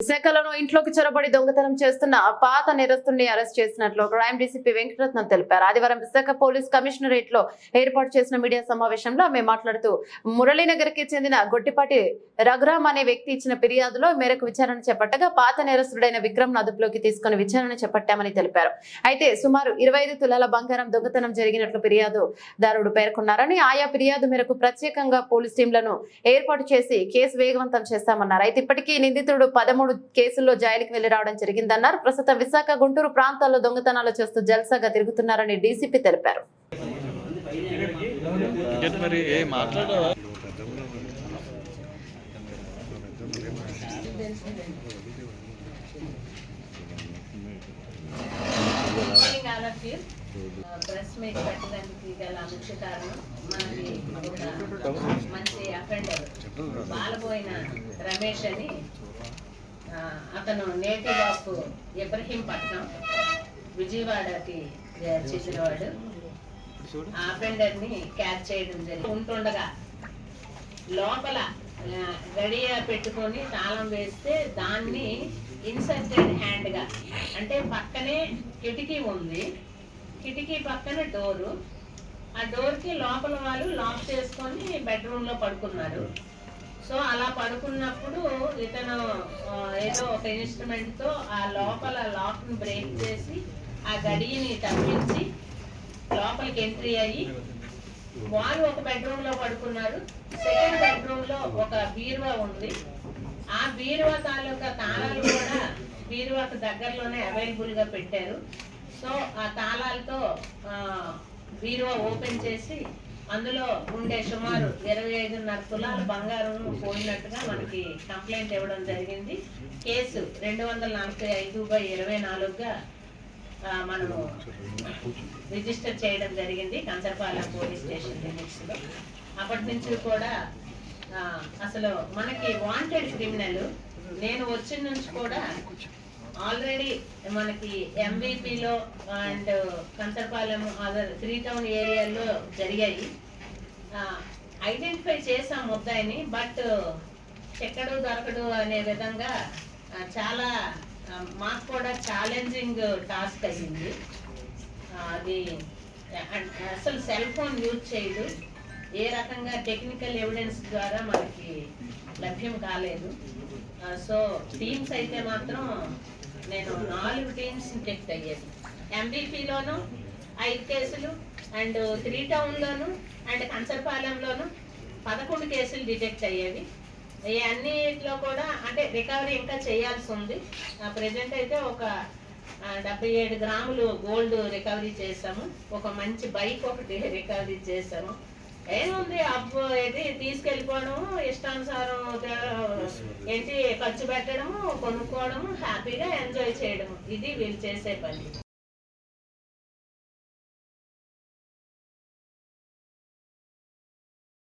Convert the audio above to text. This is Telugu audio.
విశాఖలోనూ ఇంట్లోకి చొరబడి దొంగతనం చేస్తున్న పాత నేరస్తుడిని అరెస్ట్ చేసినట్లు క్రైమ్ డీసీపీ వెంకటరత్నం తెలిపారు. ఆదివారం విశాఖ పోలీస్ కమిషనరేట్ లో ఏర్పాటు చేసిన మీడియా సమావేశంలో ఆమె మాట్లాడుతూ మురళీనగర్ కి చెందిన గొట్టిపాటి రఘురామ్ అనే వ్యక్తి ఇచ్చిన ఫిర్యాదులో మేరకు విచారణ చేపట్టగా పాత నేరస్తుడైన విక్రమ్ అదుపులోకి తీసుకుని విచారణ చేపట్టామని తెలిపారు. అయితే సుమారు 25 తులాల బంగారం దొంగతనం జరిగినట్లు ఫిర్యాదుదారుడు పేర్కొన్నారని, ఆయా ఫిర్యాదు మేరకు ప్రత్యేకంగా పోలీస్ టీంలను ఏర్పాటు చేసి కేసు వేగవంతం చేస్తామన్నారు. అయితే ఇప్పటికీ నిందితుడు 13 కేసుల్లో జైలుకి వెళ్లి రావడం జరిగిందన్నారు. ప్రస్తుతం విశాఖ, గుంటూరు ప్రాంతాల్లో దొంగతనాలు చేస్తూ జల్సాగా తిరుగుతున్నారని డీసీపీ తెలిపారు. ప్రెస్ మీట్ పెట్టడానికి గల ముఖ్య కారణం మనకి ఒక మంచి అఫెండర్ బాలబోయిన రమేష్ అని అతను నేటివ్ ఆఫ్ ఇబ్రహీంపట్నం విజయవాడకి చెందినవాడు. ఆ అఫెండర్ ని క్యాచ్ చేయడం జరిగింది. ఉంటుండగా లోపల గడియ పెట్టుకొని తాళం వేస్తే దాన్ని ఇన్సర్టెడ్ హ్యాండ్ గా, అంటే పక్కనే కిటికీ ఉంది, కిటికీ పక్కన డోరు, ఆ డోర్ కి లోపల వాళ్ళు లాక్ చేసుకొని బెడ్రూమ్ లో పడుకున్నారు. సో అలా పడుకున్నప్పుడు ఇతను ఏదో ఒక ఇన్స్ట్రుమెంట్ తో ఆ లోపల లాక్ ని బ్రేక్ చేసి ఆ గడియని తప్పించి లోపలికి ఎంట్రీ అయ్యి వాళ్ళు ఒక బెడ్రూమ్ లో పడుకున్నారు. సెకండ్ బెడ్రూమ్ లో ఒక బీరువా ఉంది. ఆ బీరువా తాలూకా తాళాలు కూడా బీరువాకు దగ్గరలోనే అవైలబుల్ గా పెట్టారు. సో ఆ తాళాలతో బీరువా ఓపెన్ చేసి అందులో ఉండే సుమారు 25.5 తులాల బంగారం పోయినట్టుగా మనకి కంప్లైంట్ ఇవ్వడం జరిగింది. కేసు 245/24గా మనము రిజిస్టర్ చేయడం జరిగింది కంచరపాలెం పోలీస్ స్టేషన్ లిమిట్స్ లో. అప్పటి నుంచి కూడా అసలు మనకి వాంటెడ్ క్రిమినల్ నేను వచ్చిన నుంచి కూడా ఆల్రెడీ మనకి ఎంవిపిలో అండ్ కంచరపాలెం అదర్ 3 టౌన్ ఏరియాలో జరిగాయి. ఐడెంటిఫై చేసాం ముద్దాయిని, బట్ ఎక్కడో దొరకడు అనే విధంగా చాలా మాకు కూడా ఛాలెంజింగ్ టాస్క్ అయ్యింది. అది అసలు సెల్ ఫోన్ యూజ్ చేయదు, ఏ రకంగా టెక్నికల్ ఎవిడెన్స్ ద్వారా మనకి లభ్యం కాలేదు. సో టీమ్స్ అయితే మాత్రం నేను 4 టీమ్స్ డిటెక్ట్ అయ్యేది. ఎంబీపీలోను 5 కేసులు అండ్ 3 టౌన్లోను అండ్ కంచరపాలెంలోను 11 కేసులు డిటెక్ట్ అయ్యేవి. ఈ అన్నిట్లో కూడా అంటే రికవరీ ఇంకా చేయాల్సి ఉంది. ప్రెజెంట్ అయితే ఒక 77 గ్రాములు గోల్డ్ రికవరీ చేసాము. ఒక మంచి బైక్ ఒకటి రికవరీ చేసాము. ఏముంది అప్పు ఇది తీసుకెళ్ళిపోవడము, ఇష్టానుసారం ఏంటి ఖర్చు పెట్టడము, కొనుక్కోవడము, హ్యాపీగా ఎంజాయ్ చేయడము, ఇది వీళ్ళు చేసే పని.